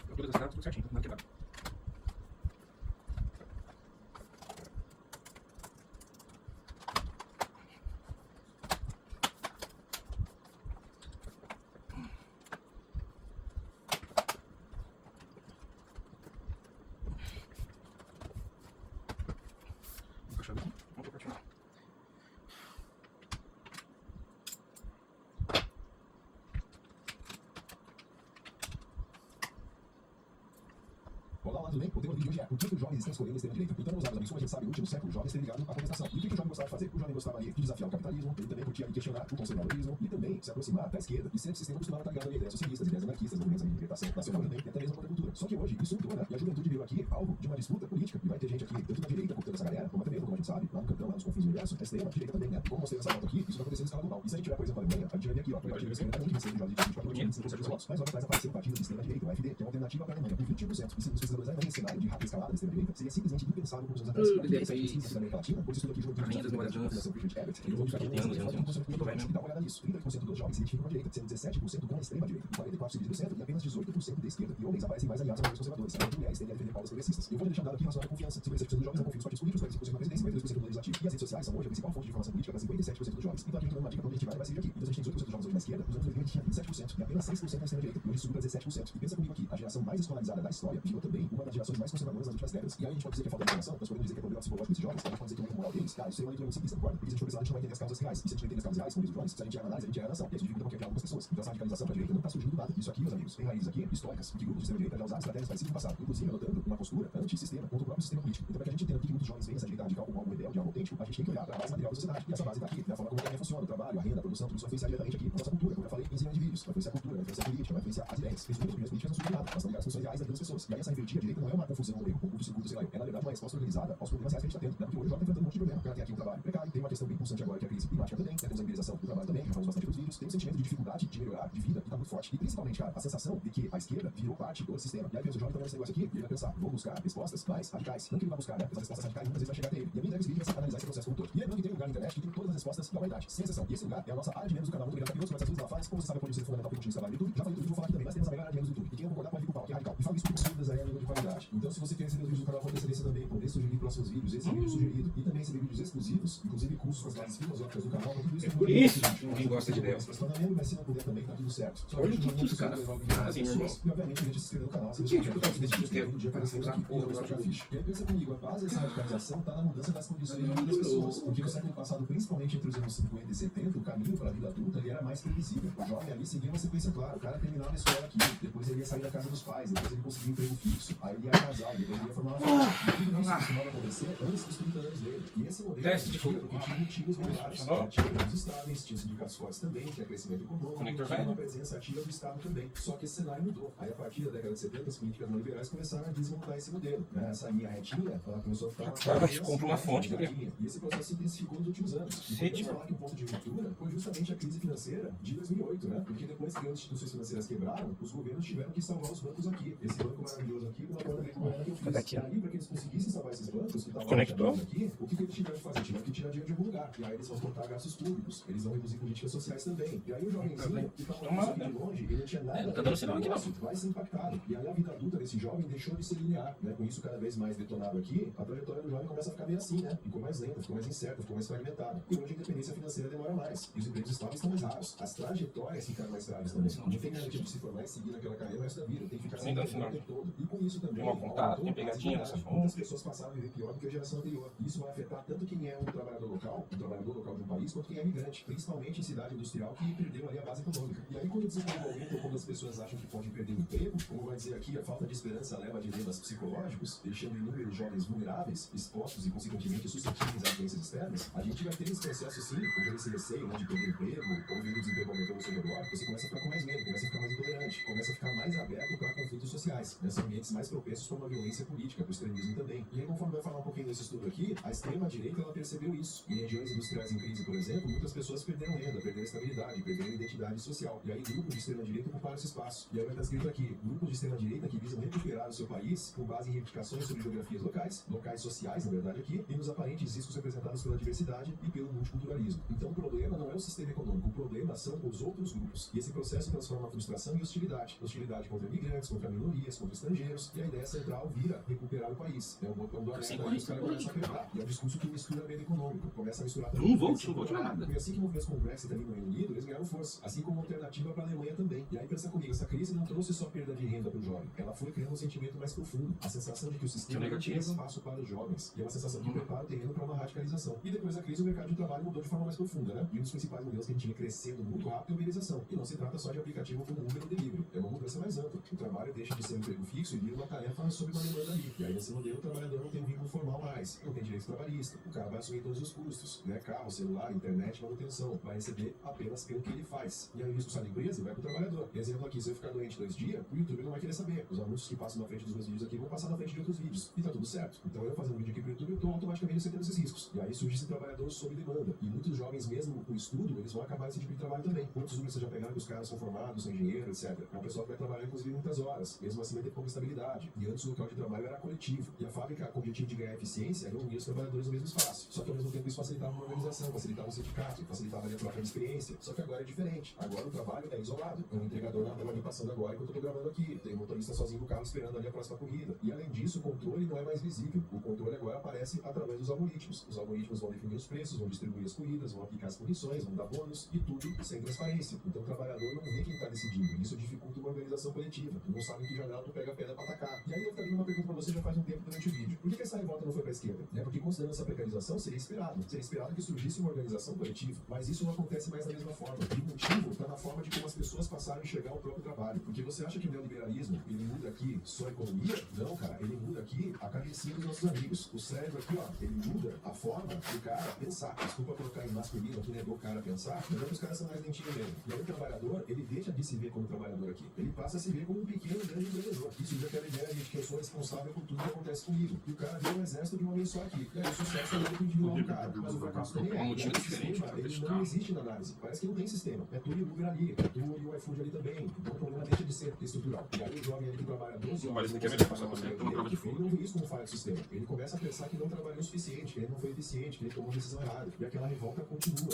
A altura das entradas, tudo certinho, nada quebrado. Encaixado aqui, vamos trocar de Por que os jovens estão escolhendo a extrema-direita? Então, meus amigos, como a gente sabe, no último século, o jovem esteve ligado à contestação. E o que o jovem gostava de fazer? O jovem gostava ali de desafiar o capitalismo, ele também curtia questionar o conservadorismo e também se aproximar da esquerda. E sempre o sistema costumava estar ligado a ideias socialistas, ideias anarquistas, movimentos de libertação nacional também, e até mesmo a cultura. Só que hoje isso mudou, né? E a juventude virou aqui alvo de uma disputa política. E vai ter gente aqui, tanto da direita, cortando essa galera, como até mesmo, como a gente sabe, lá no cantão, lá nos confins do universo, a extrema direita também, né? Como mostrei nessa foto aqui, isso vai acontecer em escala global. E se a gente tiver, por exemplo, a Alemanha, a gente vai ver aqui, ó, o partido de esquerda muito recente, jovem de 24 anos, 25% dos votos. Mas logo atrás apareceu o partido de extrema direita, o AfD, que é uma alternativa para a Alemanha, com 21%. E se os pesquisadores ainda nesse cenário de rápida escalada da extrema direita, seria simplesmente impensável por uns anos atrás. Da América Latina, por isso tudo aqui junto com a Fundação Friedrich Ebert, e vamos ficar aqui e dá uma olhada nisso. 30% dos jovens se identificam com a direita, sendo 17% com a extrema direita, 44% e apenas 18% da esquerda. E homens aparecem mais aliados aos conservadores, enquanto mulheres tendem a defender pautas progressistas. Eu vou deixar um dado aqui relacionado à confiança. 57% dos jovens não confiam nos partidos políticos, 45% na presidência, 42% no legislativo. E as redes sociais são hoje a principal fonte de informação política para 57% dos jovens. Então aqui a gente vai uma dica para onde a gente vai ser aqui. Então a gente tem 18% dos jovens hoje na esquerda, nos anos 2000 a gente tinha 27% e apenas 6% na extrema direita. E hoje subiu para 17%. E pensa comigo aqui, a geração mais escolarizada da história virou também uma das gerações mais conservadoras das últimas décadas. E aí a gente pode dizer que é falta de informação, nós podemos dizer que é problema psicológico desses jovens, a gente pode dizer que é uma moral deles. Cara, isso é uma leitura muito simplista, concorda? Porque se a gente for pensar, a gente não vai entender as causas reais. E se a gente não entender as causas reais, como diz o Jones, se a gente é a análise, a gente é a nação. E isso dificulta qualquer diálogo com as pessoas. Então essa radicalização para a direita não está surgindo do nada. Isso aqui, meus amigos, tem raízes aqui históricas, que grupos de extrema-direita já usaram estratégias parecidas no passado, inclusive adotando uma postura anti-sistema contra o próprio sistema político. Então, para que a gente entenda que muitos jovens veem essa direita radical como algo rebelde, algo autêntico, a gente tem que olhar para a base material da sociedade. E essa base está aqui, é a forma como a economia funciona, o trabalho, a renda, a produção, tudo isso vai influenciar diretamente aqui na nossa cultura. Como eu falei, em de vídeos, vai influenciar a cultura, vai influenciar a política, vai influenciar as ideias. As opiniões políticas não surgem nada, elas estão ligadas às funções reais das pessoas. E aí essa invertida direita não é uma confusão, um erro, um curto-circuito, sei lá, é na verdade uma resposta organizada aos problemas reais que a gente está tendo. Porque hoje o jovem está enfrentando um monte de problema. O cara tem aqui um trabalho precário, tem uma questão bem pulsante agora que é a crise climática também, temos a imobilização do trabalho também, já falamos bastante dos vídeos, tem um sentimento de dificuldade de melhorar, de vida, que está muito forte. E principalmente, cara, a sensação de que a esquerda virou parte do sistema. E aí o jovem tá vendo esse negócio aqui, e ele vai pensar, vou buscar respostas mais radicais. Não que ele vai buscar, né? Essas respostas radicais muitas vezes vai chegar até ele. E a minha ideia desse vídeo vai ser analisar esse processo como um todo. E lembrando que tem um lugar na internet que tem todas as respostas da humanidade, sem exceção. E esse lugar é a nossa área de membros do canal, muito obrigado para quem mas às vezes ela faz, como você sabe, pode ser fundamental para o trabalho do YouTube. Já falei do YouTube, vou falar aqui também, mas temos a melhor área de membros do YouTube. E quem não concordar pode vir com o pau, que é radical. E falo isso com absurdas aí a nível de qualidade. Então, se você quer receber os vídeos do canal com antecedência também, poder sugerir próximos vídeos, esse vídeo sugerido, e também receber vídeos exclusivos, inclusive cursos com as bases filosóficas do canal, tudo isso É por isso que ninguém gosta de ideia. Se você membro, mas se não puder também, tá tudo certo. Olha o que os caras fazem, meu irmão. E obviamente a gente se inscreveu no canal. Por que tipo de no dia apareceu aqui, porra, eu já fiz. E aí pensa comigo, a base dessa radicalização está na mudança das condições de vida das pessoas. Porque no século passado, principalmente entre os anos 50 e 70, o caminho para a vida adulta ele era mais previsível. O jovem ali seguia uma sequência clara. O cara terminava a escola aqui, depois ele ia sair da casa dos pais, depois ele conseguia um emprego fixo, aí ele ia casar, depois ele ia formar uma família. E tudo isso costumava acontecer antes dos 30 anos dele. E esse modelo Teste de fogo. porque tinha motivos regulares, tinha empregos estáveis, tinha sindicatos fortes também, tinha crescimento econômico, Conector tinha velho. uma presença ativa do Estado também. Só que esse cenário mudou. Aí a partir da década de 70, as políticas neoliberais começaram a desmontar esse modelo. Né? Essa linha retinha, ela começou a ficar Agora te compra uma fonte, retinha. E esse processo se intensificou nos últimos anos. E podemos falar que o ponto de ruptura foi justamente a crise financeira de 2008, né? Porque depois que as instituições financeiras quebraram, os governos tiveram que salvar os bancos aqui. Esse banco maravilhoso aqui, uma porta bem como que eu fiz. E aí, para que eles conseguissem salvar esses bancos que estavam Conectou? aqui, o que eles tiveram que fazer? Tiveram que tirar dinheiro de algum lugar. E aí eles vão cortar gastos públicos. Eles vão reduzir políticas sociais também. E aí o jovenzinho que estava lá de longe, ele não tinha nada. Não tá dando sinal aqui, não. Vai ser impactado. E aí a vida adulta desse jovem deixou de ser linear. Né? Com isso cada vez mais detonado aqui, a trajetória do jovem começa a ficar meio assim, né? Ficou mais lenta, ficou mais incerta, ficou mais fragmentada. E hoje a independência financeira demora mais. E os empregos estáveis estão mais raros. As trajetórias ficaram mais raras também. Não tem garantia de se formar e seguir naquela carreira o resto da vida. Tem que ficar Sim, dá sempre sinal. o tempo todo. E com isso também, Tem uma contato, tem pegadinha nessa fonte. muitas pessoas passaram a viver pior do que a geração anterior. Isso vai afetar tanto quem é um trabalhador local de um país, quanto quem é migrante, principalmente em cidade industrial que perdeu ali a base econômica. E aí quando o desemprego aumenta ou quando as pessoas acham que podem perder o emprego, como vai dizer aqui, a falta de esperança leva a dilemas psicológicos, deixando inúmeros jovens vulneráveis, expostos e consequentemente suscetíveis a doenças externas, a gente vai ter esse processo sim, ou esse receio, né, de perder emprego, ou vendo o desemprego aumentando ao seu redor, você começa a ficar com mais medo, começa a ficar mais intolerante, começa a ficar mais aberto para conflitos sociais, né, são ambientes mais propensos para uma violência política, para o extremismo também. E aí conforme vai falar um pouquinho desse estudo aqui, a extrema-direita ela percebeu isso. Em regiões industriais em crise, por exemplo, muitas pessoas perderam renda, perderam estabilidade, perderam identidade social. E aí grupos de extrema-direita ocuparam esse espaço. E aí vai estar escrito aqui, grupos de extrema-direita que visam recuperar o seu país com base em reivindicações sobre geografias locais sociais, na verdade aqui, e nos aparentes riscos representados pela diversidade e pelo multiculturalismo. Então o problema não é o sistema econômico, o problema são os outros grupos. E esse processo transforma a frustração em hostilidade. Hostilidade contra imigrantes, contra minorias, contra estrangeiros. E a ideia central vira recuperar o país. É um botão do alerta que os caras começam a apertar. E é um discurso que mistura meio econômico, começa a misturar também. Não volte mais nada. Foi assim que movimentos como o Brexit ali no Reino Unido, eles ganharam força, assim como uma alternativa para a Alemanha também. E aí pensa comigo, essa crise não trouxe só perda de renda para o jovem, ela foi criando um sentimento mais profundo, a sensação de que o sistema não tem espaço para os jovens, e é uma sensação que prepara o terreno para uma radicalização. E depois da crise o mercado de trabalho mudou de forma mais profunda, né? E um dos principais modelos que a gente tinha crescendo muito rápido é a uberização. E não se trata só de aplicativo como Uber ou Delivery, é uma mudança mais ampla. O trabalho deixa de ser um emprego fixo fixo e vira uma tarefa sob uma demanda ali. E aí nesse modelo o trabalhador não tem um vínculo formal mais, não tem direito trabalhista, o cara vai assumir todos os custos, né? Carro, celular, internet, manutenção, vai receber apenas pelo que ele faz. E aí o risco sai da empresa e vai pro trabalhador. Exemplo aqui, se eu ficar doente 2 dias, o YouTube não vai querer saber. Os anúncios que passam na frente dos meus vídeos aqui vão passar na frente de outros vídeos. E tá tudo certo. Então eu fazendo vídeo aqui pro YouTube, eu tô automaticamente aceitando esses riscos. E aí surge esse trabalhador sob demanda. E muitos jovens mesmo com estudo, eles vão acabar esse tipo de trabalho também. Muitos números vocês já pegaram que os caras são formados, são engenheiros, etc. É uma pessoa que vai trabalhar inclusive muitas horas. Mesmo assim vai ter pouca estabilidade. E antes o local de trabalho era coletivo. E a fábrica, com o objetivo de ganhar eficiência, reunia os trabalhadores no mesmo espaço. Só que ao mesmo tempo isso facilitava uma organização, facilitava um sindicato, facilitava a troca de experiência. Só que agora é diferente. Agora o trabalho é isolado. É um entregador na rua ali passando agora enquanto eu tô gravando aqui. Tem um motorista sozinho no carro esperando ali a próxima corrida. E além disso, o controle não é mais visível. O controle agora aparece através dos algoritmos. Os algoritmos vão definir os preços, vão distribuir as corridas, vão aplicar as punições, vão dar bônus e tudo sem transparência. Então o trabalhador não vê quem está decidindo. Isso dificulta uma organização coletiva. Não sabe em que janela tu pega a pedra para atacar. E aí eu ficaria uma pergunta para você já faz um tempo durante o vídeo. Por que essa revolta não foi para a esquerda? Porque considerando essa precarização, seria esperado. Seria esperado que surgisse uma organização coletiva. Mas isso não acontece mais da mesma forma. E o motivo está na forma de como as pessoas passaram a enxergar o próprio trabalho. Porque você acha que o neoliberalismo, ele muda aqui só a economia? Não, cara. Ele muda aqui a cabecinha dos nossos amigos. O cérebro aqui, ó, ele muda a forma do cara pensar. Desculpa colocar em masculino aqui, negou o cara pensar, mas é que os caras são mais lentinhos mesmo. E aí o trabalhador, ele deixa de se ver como trabalhador aqui. Ele passa a se ver como um pequeno grande empreendedor. Isso já aquela ideia de que eu sou responsável por tudo que acontece comigo. E o cara vê um exército de uma vez só aqui. E aí o sucesso é o individual do cara. Mas o fracasso também é. Um E motivo aí, o diferente, sistema, ele não existe na análise. Parece que não tem sistema. É tu e o Uber ali, é tu e o iFood ali também. Então o problema deixa de ser estrutural. E aí o jovem ali que trabalha 12 horas, Parece que é ele melhor passar por cento, uma prova de fogo. não vê isso como falha do sistema. Ele começa a pensar que não trabalhou o suficiente, que ele não foi eficiente, que ele tomou decisão errada. E aquela revolta continua.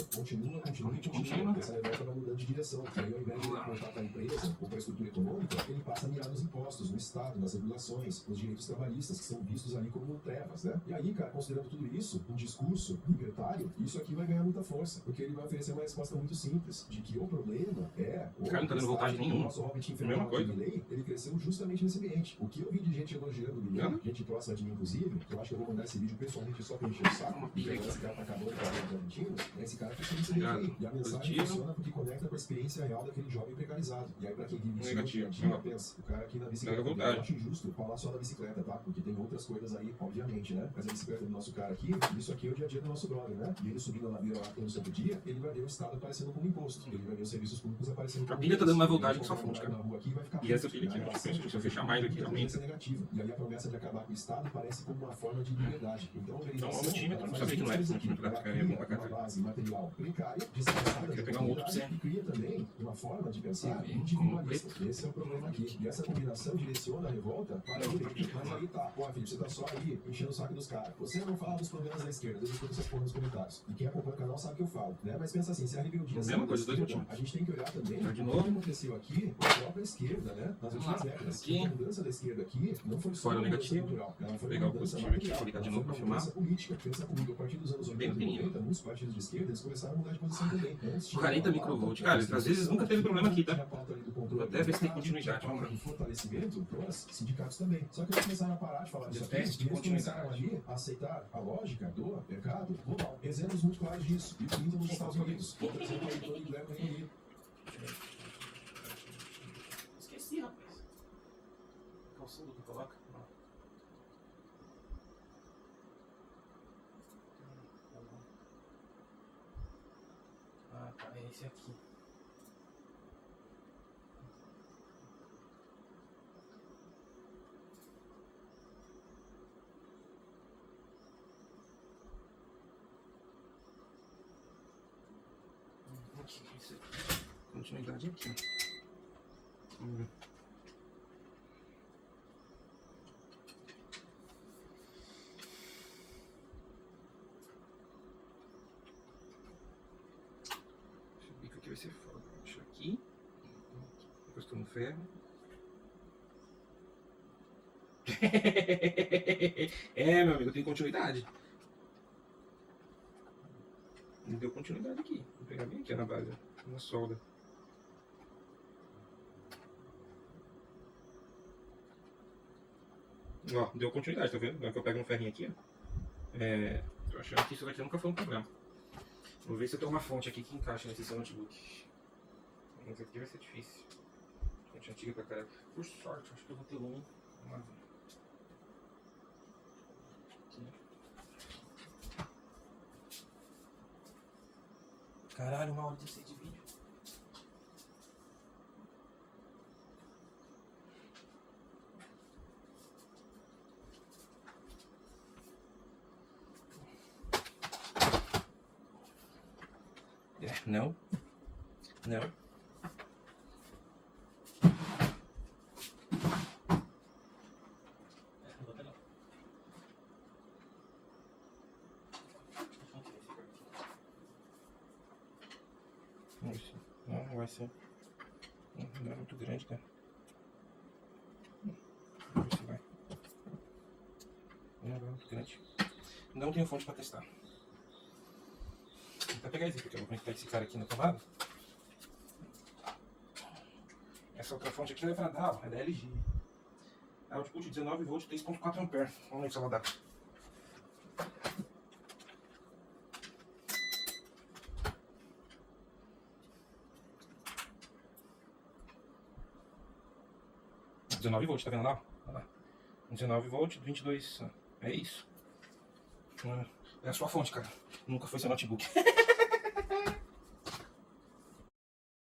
Essa revolta vai mudando de direção. E aí, ao invés de ele apontar para a empresa ou para a estrutura econômica, ele passa a mirar nos impostos, no Estado, nas regulações, nos direitos trabalhistas, que são vistos ali como trevas, né? E aí, cara, considerando tudo isso, um discurso libertário, isso aqui vai ganhar muita força, porque ele vai oferecer uma resposta muito simples, de que o problema é... O cara não tá dando voltagem nenhuma. O nosso Robert Mesma Infernal coisa. Milley, ele cresceu justamente nesse ambiente. O que eu vi de gente elogiando o Milley, gente próxima de mim, inclusive, que eu acho que eu vou mandar esse vídeo pessoalmente só pra encher o saco, porque esse cara tá acabando com a vida dos argentinos, esse cara cresceu nesse ambiente aí. E a mensagem funciona porque conecta com a experiência real daquele jovem precarizado. E aí, pra quem vive isso no dia a dia, pensa, o cara aqui na bicicleta, eu acho injusto falar só da bicicleta, tá? Porque tem outras coisas aí, obviamente, né? Mas a bicicleta do nosso cara aqui, isso aqui é o dia a dia do nosso brother, né? E ele subindo a ladeira lá todo santo dia, ele vai ver o Estado aparecendo como imposto. Ele vai ver os serviços públicos aparecendo como A pilha tá dando mais voltagem que sua fonte, fonte, cara. na rua aqui, vai ficar E essa pilha aqui, ó, se eu fechar mais aqui, aumenta. negativa. E aí a promessa de acabar com o Estado parece como uma forma de liberdade. Então, Então, o altímetro, não sabia que não é centímetro da cara, é bom pra uma caralho. base material precária, descansada, Queria pegar um outro pra e cria também uma forma de pensar Sim, individualista. Esse é o problema aqui. E essa combinação direciona a revolta para a direita. Mas aí tá, ó, Felipe, você tá só aí enchendo o saco dos caras. Você não fala dos problemas da esquerda, eu escuto essas porras nos comentários. E quem acompanha o canal sabe o que eu falo, né? Mas pensa assim, se a rebeldia Mesma coisa, dois esquerda, motivos. a gente tem que olhar também De o novo. que aconteceu aqui com a própria esquerda, né? Nas últimas décadas. aqui. A mudança da esquerda aqui não foi só Fora o uma mudança negativo. cultural, ela foi Pegar uma o mudança positivo aqui, material, vou ligar de ela novo foi pra uma filmar. mudança política. Pensa comigo, a partir dos anos 80 Bem e pequenininho. 90, muitos partidos de esquerda, eles começaram a mudar de posição também. Antes tinha 40 uma microvolt. pauta, Cara, às vezes nunca teve problema aqui, tá? tinha a pauta ali do controle Vou até ver se tem do continuidade, Estado, vamos lá. tinha a pauta do fortalecimento pros sindicatos também. Só que eles começaram a parar de falar disso aqui, Teste e de eles começaram continuidade. ali a aceitar a lógica do mercado global. Exemplos muito claros disso. E muito nos Estados Unidos. Outro exemplo aí, Tony Blair no Reino Unido. Esqueci, rapaz. Qual o símbolo que coloca? Ah, tá. É esse aqui. Aqui, esse aqui. Continuidade aqui. Vamos ver. Deixa eu ver que aqui vai ser foda. Deixa aqui. Encostou no ferro. É, meu amigo, tem continuidade. Não deu continuidade aqui. Vou pegar bem aqui na base, na solda. Ó, deu continuidade, tá vendo? Agora que eu pego um ferrinho aqui, ó. Tô achando que isso daqui nunca foi um problema. Vou ver se eu tenho uma fonte aqui que encaixa nesse seu notebook. Mas aqui vai ser difícil. Fonte antiga pra caralho. Por sorte, acho que eu vou ter um Vamos lá. Caralho, 1h16 de vídeo. Não. Não. Isso. Não vai ser. Não é muito grande, cara. Vamos ver se vai. Não é muito grande. Não tenho fonte pra testar. Vou até pegar esse, porque eu vou conectar esse cara aqui na tomada. Essa outra fonte aqui não é pra dar, é da LG. Output 19 V, 3.4 A. Vamos ver se ela dá. V, tá vendo lá? Olha lá. 19 V, 22. É isso. É a sua fonte, cara. Nunca foi seu notebook.